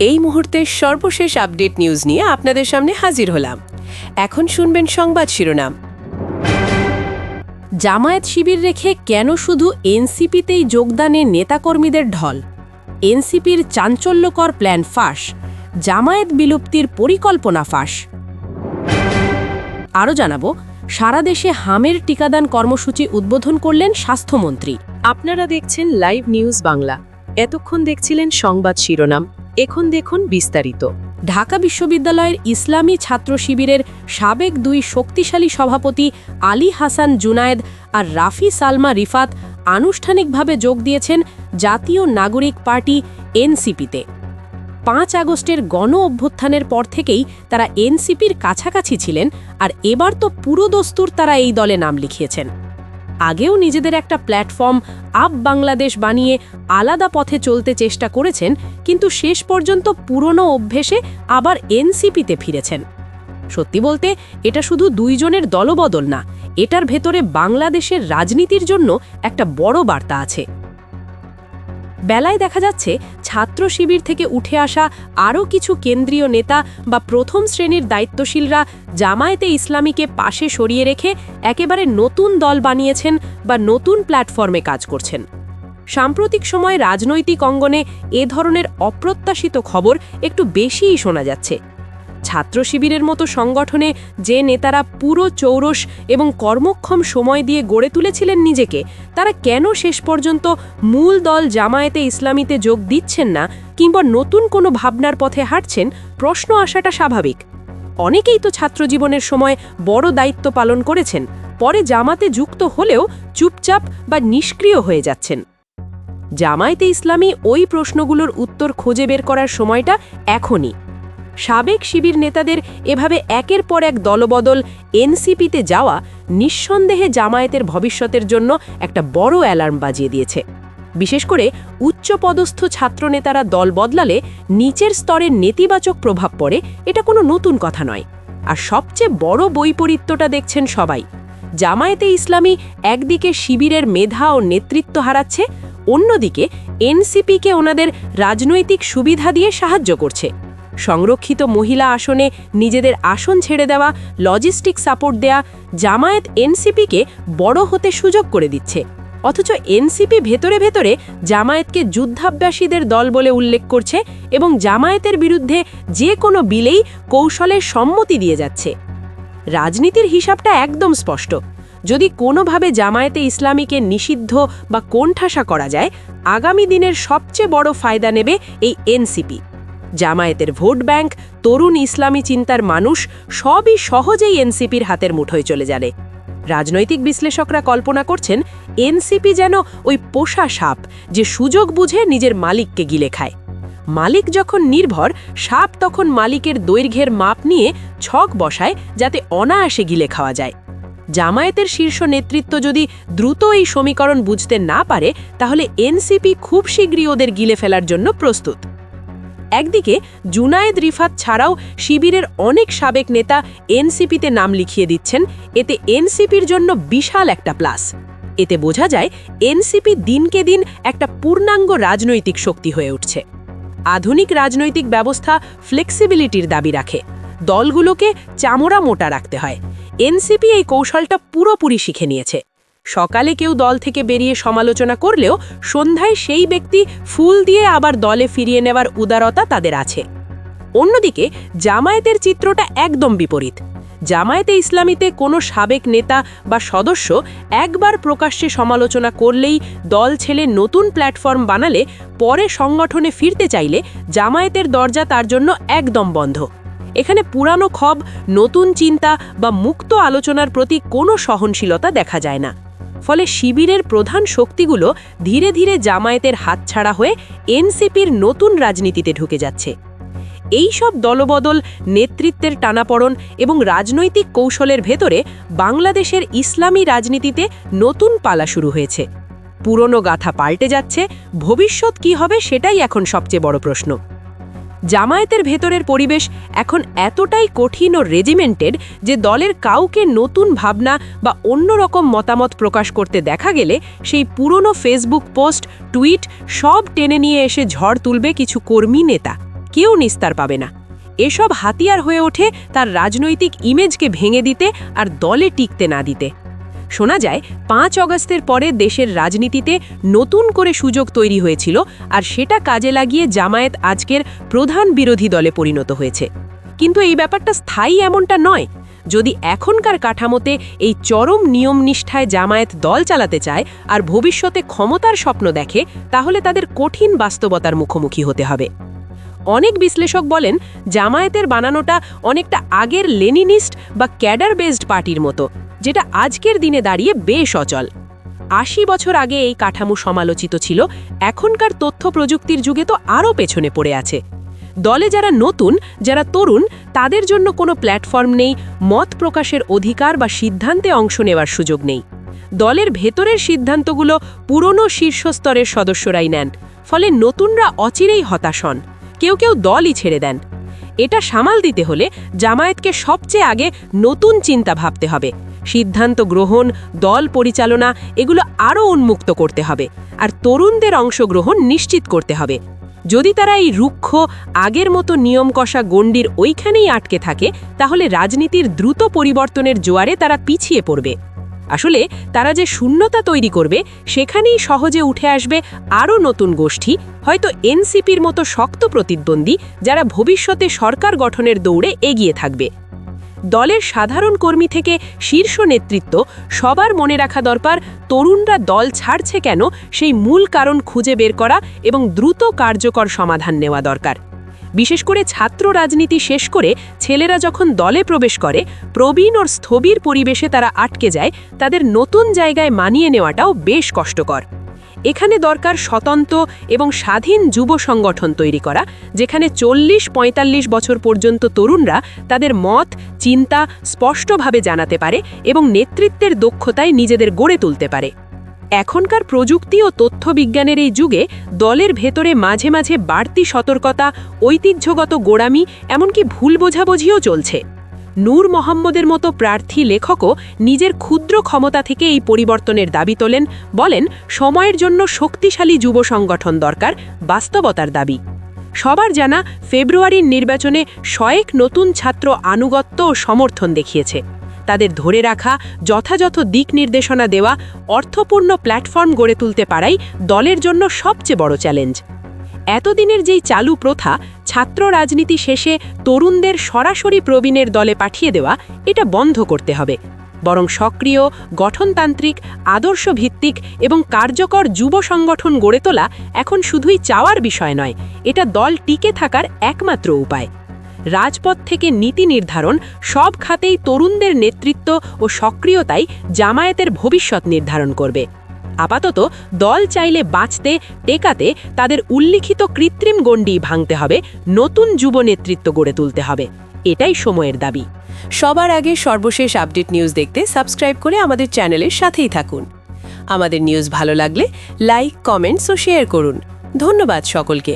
এই মুহূর্তের সর্বশেষ আপডেট নিউজ নিয়ে আপনাদের সামনে হাজির হলাম। এখন শুনবেন সংবাদ শিরোনাম। জামায়াত শিবির রেখে কেন শুধু এনসিপিতেই যোগদানে নেতাকর্মীদের ঢল? এনসিপির চাঞ্চল্যকর প্ল্যান ফাঁস, জামায়াত বিলুপ্তির পরিকল্পনা ফাঁস। আরও জানাবো, সারা দেশে হামের টিকাদান কর্মসূচি উদ্বোধন করলেন স্বাস্থ্যমন্ত্রী। আপনারা দেখছেন লাইভ নিউজ বাংলা। এতক্ষণ দেখছিলেন সংবাদ শিরোনাম, এখন দেখুন বিস্তারিত। ঢাকা বিশ্ববিদ্যালয়ের ইসলামী ছাত্র শিবিরের সাবেক দুই শক্তিশালী সভাপতি আলী হাসান জুনায়েদ আর রাফি সালমা রিফাত আনুষ্ঠানিকভাবে যোগ দিয়েছেন জাতীয় নাগরিক পার্টি এনসিপিতে। ৫ আগস্টের গণ অভ্যুত্থানের পর থেকেই তারা এনসিপির কাছাকাছি ছিলেন, আর এবার তো পুরো দস্তুর তারা এই দলে নাম লিখিয়েছেন। আগেও নিজেদের একটা প্ল্যাটফর্ম আপ বাংলাদেশ বানিয়ে আলাদা পথে চলতে চেষ্টা করেছেন, কিন্তু শেষ পর্যন্ত পুরনো অভ্যেসে আবার এনসিপিতে ফিরেছেন। সত্যি বলতে এটা শুধু দুইজনের দলবদল না, এটার ভেতরে বাংলাদেশের রাজনীতির জন্য একটা বড় বার্তা আছে। বেলায় দেখা যাচ্ছে ছাত্র শিবির থেকে উঠে আসা আরও কিছু কেন্দ্রীয় নেতা বা প্রথম শ্রেণীর দায়িত্বশীলরা জামায়াতে ইসলামীকে পাশে সরিয়ে রেখে একেবারে নতুন দল বানিয়েছেন বা নতুন প্ল্যাটফর্মে কাজ করছেন। সাম্প্রতিক সময়ে রাজনৈতিক অঙ্গনে এ ধরনের অপ্রত্যাশিত খবর একটু বেশিই শোনা যাচ্ছে। ছাত্র শিবিরের মতো সংগঠনে যে নেতারা পুরো চৌরস এবং কর্মক্ষম সময় দিয়ে গড়ে তুলেছিলেন নিজেকে, তারা কেন শেষ পর্যন্ত মূল দল জামায়াতে ইসলামীতে যোগ দিচ্ছেন না কিংবা নতুন কোনো ভাবনার পথে হাঁটছেন, প্রশ্ন আসাটা স্বাভাবিক। অনেকেই তো ছাত্রজীবনের সময় বড় দায়িত্ব পালন করেছেন, পরে জামাতে যুক্ত হলেও চুপচাপ বা নিষ্ক্রিয় হয়ে যাচ্ছেন। জামায়াতে ইসলামী ওই প্রশ্নগুলোর উত্তর খুঁজে বের করার সময়টা এখনই। সাবেক শিবির নেতাদের এভাবে একের পর এক দলবদল এনসিপিতে যাওয়া নিঃসন্দেহে জামায়াতের ভবিষ্যতের জন্য একটা বড় অ্যালার্ম বাজিয়ে দিয়েছে। বিশেষ করে উচ্চপদস্থ ছাত্রনেতারা দল বদলালে নিচের স্তরের নেতিবাচক প্রভাব পড়ে, এটা কোনো নতুন কথা নয়। আর সবচেয়ে বড় বৈপরীত্যটা দেখছেন সবাই। জামায়াতে ইসলামী একদিকে শিবিরের মেধা ও নেতৃত্ব হারাচ্ছে, অন্যদিকে এনসিপিকে ওনাদের রাজনৈতিক সুবিধা দিয়ে সাহায্য করছে। সংরক্ষিত মহিলা আসনে নিজেদের আসন ছেড়ে দেওয়া, লজিস্টিক সাপোর্ট দেয়া, জামায়াত এনসিপিকে বড় হতে সুযোগ করে দিচ্ছে। অথচ এনসিপি ভেতরে ভেতরে জামায়াতকে যুদ্ধাভ্যাসীদের দল বলে উল্লেখ করছে এবং জামায়াতের বিরুদ্ধে যে কোনো বিলেই কৌশলের সম্মতি দিয়ে যাচ্ছে। রাজনীতির হিসাবটা একদম স্পষ্ট। যদি কোনোভাবে জামায়াতে ইসলামীকে নিষিদ্ধ বা কোণঠাসা করা যায়, আগামী দিনের সবচেয়ে বড় ফায়দা নেবে এই এনসিপি। জামায়াতের ভোট ব্যাংক, তরুণ ইসলামী চিন্তার মানুষ সবই সহজেই এনসিপির হাতের মুঠোয় চলে যাবে। রাজনৈতিক বিশ্লেষকরা কল্পনা করছেন এনসিপি যেন ওই পোষা সাপ, যে সুযোগ বুঝে নিজের মালিককে গিলে খায়। মালিক যখন নির্ভর, সাপ তখন মালিকের দৈর্ঘ্যের মাপ নিয়ে ছক বসায় যাতে অনায়াসে গিলে খাওয়া যায়। জামায়াতের শীর্ষ নেতৃত্ব যদি দ্রুত এই সমীকরণ বুঝতে না পারে, তাহলে এনসিপি খুব শীঘ্রই ওদের গিলে ফেলার জন্য প্রস্তুত। একদিকে জুনায়েদ রিফাত ছাড়াও শিবিরের অনেক সাবেক নেতা এনসিপিতে নাম লিখিয়ে দিচ্ছেন, এতে এনসিপির জন্য বিশাল একটা প্লাস। এতে বোঝা যায় এনসিপি দিনকে দিন একটা পূর্ণাঙ্গ রাজনৈতিক শক্তি হয়ে উঠছে। আধুনিক রাজনৈতিক ব্যবস্থা ফ্লেক্সিবিলিটির দাবি রাখে, দলগুলোকে চামড়া মোটা রাখতে হয়। এনসিপি এই কৌশলটা পুরোপুরি শিখে নিয়েছে। সকালে কেউ দল থেকে বেরিয়ে সমালোচনা করলেও সন্ধ্যায় সেই ব্যক্তি ফুল দিয়ে আবার দলে ফিরিয়ে নেওয়ার উদারতা তাদের আছে। অন্যদিকে জামায়াতের চিত্রটা একদম বিপরীত। জামায়াতে ইসলামীতে কোনো সাবেক নেতা বা সদস্য একবার প্রকাশ্যে সমালোচনা করলেই দল ছেড়ে নতুন প্ল্যাটফর্ম বানালে, পরে সংগঠনে ফিরতে চাইলে জামায়াতের দরজা তার জন্য একদম বন্ধ। এখানে পুরানো ক্ষোভ, নতুন চিন্তা বা মুক্ত আলোচনার প্রতি কোনো সহনশীলতা দেখা যায় না। ফলে শিবিরের প্রধান শক্তিগুলো ধীরে ধীরে জামায়াতের হাতছাড়া হয়ে এনসিপির নতুন রাজনীতিতে ঢুকে যাচ্ছে। এই সব দলবদল, নেতৃত্বের টানাপড়ন এবং রাজনৈতিক কৌশলের ভেতরে বাংলাদেশের ইসলামী রাজনীতিতে নতুন পালা শুরু হয়েছে। পুরনো গাথা পাল্টে যাচ্ছে, ভবিষ্যৎ কি হবে সেটাই এখন সবচেয়ে বড় প্রশ্ন। জামায়াতের ভেতরের পরিবেশ এখন এতটাই কঠিন ও রেজিমেন্টেড যে দলের কাউকে নতুন ভাবনা বা অন্যরকম মতামত প্রকাশ করতে দেখা গেলে সেই পুরনো ফেসবুক পোস্ট, টুইট সব টেনে নিয়ে এসে ঝড় তুলবে কিছু কর্মী নেতা। কেউ নিস্তার পাবে না। এসব হাতিয়ার হয়ে ওঠে তার রাজনৈতিক ইমেজকে ভেঙে দিতে আর দলে টিকতে না দিতে। শোনা যায় 5 অগস্টের পরে দেশের রাজনীতিতে নতুন করে সুযোগ তৈরি হয়েছিল, আর সেটা কাজে লাগিয়ে জামায়াত আজকের প্রধান বিরোধী দলে পরিণত হয়েছে। কিন্তু এই ব্যাপারটা স্থায়ী এমনটা নয়। যদি এখনকার কাঠামোতে এই চরম নিয়মনিষ্ঠায় জামায়াত দল চালাতে চায় আর ভবিষ্যতে ক্ষমতার স্বপ্ন দেখে, তাহলে তাদের কঠিন বাস্তবতার মুখোমুখি হতে হবে। অনেক বিশ্লেষক বলেন জামায়াতের বানানোটা অনেকটা আগের লেনিনিস্ট বা ক্যাডার বেসড পার্টির মতো, যেটা আজকের দিনে দাঁড়িয়ে বেশ অচল। 80 বছর আগে এই কাঠামো সমালোচিত ছিল, এখনকার তথ্য প্রযুক্তির যুগে তো আরও পেছনে পড়ে আছে। দলে যারা নতুন, যারা তরুণ, তাদের জন্য কোনো প্ল্যাটফর্ম নেই, মত প্রকাশের অধিকার বা সিদ্ধান্তে অংশ নেওয়ার সুযোগ নেই। দলের ভেতরের সিদ্ধান্তগুলো পুরনো শীর্ষস্তরের সদস্যরাই নেন, ফলে নতুনরা অচিরেই হতাশ হন, কেউ কেউ দলই ছেড়ে দেন। এটা সামাল দিতে হলে জামায়াতকে সবচেয়ে আগে নতুন চিন্তা ভাবতে হবে। সিদ্ধান্ত গ্রহণ, দল পরিচালনা এগুলো আরও উন্মুক্ত করতে হবে, আর তরুণদের অংশগ্রহণ নিশ্চিত করতে হবে। যদি তারা এই রুক্ষ আগের মতো নিয়ম কষা গণ্ডির ওইখানেই আটকে থাকে, তাহলে রাজনীতির দ্রুত পরিবর্তনের জোয়ারে তারা পিছিয়ে পড়বে। আসলে তারা যে শূন্যতা তৈরি করবে, সেখানেই সহজে উঠে আসবে আরও নতুন গোষ্ঠী, হয়তো এনসিপির মতো শক্ত প্রতিদ্বন্দ্বী, যারা ভবিষ্যতে সরকার গঠনের দৌড়ে এগিয়ে থাকবে। দলের সাধারণ কর্মী থেকে শীর্ষ নেতৃত্ব সবার মনে রাখা দরকার, তরুণরা দল ছাড়ছে কেন সেই মূল কারণ খুঁজে বের করা এবং দ্রুত কার্যকর সমাধান নেওয়া দরকার। বিশেষ করে ছাত্র রাজনীতি শেষ করে ছেলেরা যখন দলে প্রবেশ করে, প্রবীণ ও স্থবির পরিবেশে তারা আটকে যায়, তাদের নতুন জায়গায় মানিয়ে নেওয়াটাও বেশ কষ্টকর। এখানে দরকার স্বতন্ত্র এবং স্বাধীন যুব সংগঠন তৈরি করা, যেখানে 40-45 বছর পর্যন্ত তরুণরা তাদের মত, চিন্তা স্পষ্টভাবে জানাতে পারে এবং নেতৃত্বের দক্ষতায় নিজেদের গড়ে তুলতে পারে। এখনকার প্রযুক্তি ও তথ্য বিজ্ঞানের এই যুগে দলের ভেতরে মাঝে মাঝে বাড়তি সতর্কতা, ঐতিহ্যগত গোড়ামি, এমনকি ভুল বোঝাবুঝিও চলছে। নূর মোহাম্মদের মতো প্রার্থী লেখকও নিজের ক্ষুদ্র ক্ষমতা থেকে এই পরিবর্তনের দাবি তোলেন, বলেন সময়ের জন্য শক্তিশালী যুব সংগঠন দরকার, বাস্তবতার দাবি। সবার জানা ফেব্রুয়ারির নির্বাচনে 100 নতুন ছাত্র আনুগত্য ও সমর্থন দেখিয়েছে। তাদের ধরে রাখা, যথাযথ দিক নির্দেশনা দেওয়া, অর্থপূর্ণ প্ল্যাটফর্ম গড়ে তুলতে পারাই দলের জন্য সবচেয়ে বড় চ্যালেঞ্জ। এতদিনের যেই চালু প্রথা, ছাত্র রাজনীতি শেষে তরুণদের সরাসরি প্রবীণের দলে পাঠিয়ে দেওয়া, এটা বন্ধ করতে হবে। বরং সক্রিয়, গঠনতান্ত্রিক, আদর্শভিত্তিক এবং কার্যকর যুব সংগঠন গড়ে তোলা এখন শুধুই চাওয়ার বিষয় নয়, এটা দল টিকে থাকার একমাত্র উপায়। রাজপথ থেকে নীতি নির্ধারণ, সব খাতেই তরুণদের নেতৃত্ব ও সক্রিয়তাই জামায়াতের ভবিষ্যৎ নির্ধারণ করবে। আপাতত দল চাইলে বাঁচতে, টেকাতে তাদের উল্লিখিত কৃত্রিম গণ্ডি ভাঙতে হবে, নতুন যুব নেতৃত্ব গড়ে তুলতে হবে। এটাই সময়ের দাবি। সবার আগে সর্বশেষ আপডেট নিউজ দেখতে সাবস্ক্রাইব করে আমাদের চ্যানেলের সাথেই থাকুন। আমাদের নিউজ ভালো লাগলে লাইক, কমেন্টস ও শেয়ার করুন। ধন্যবাদ সকলকে।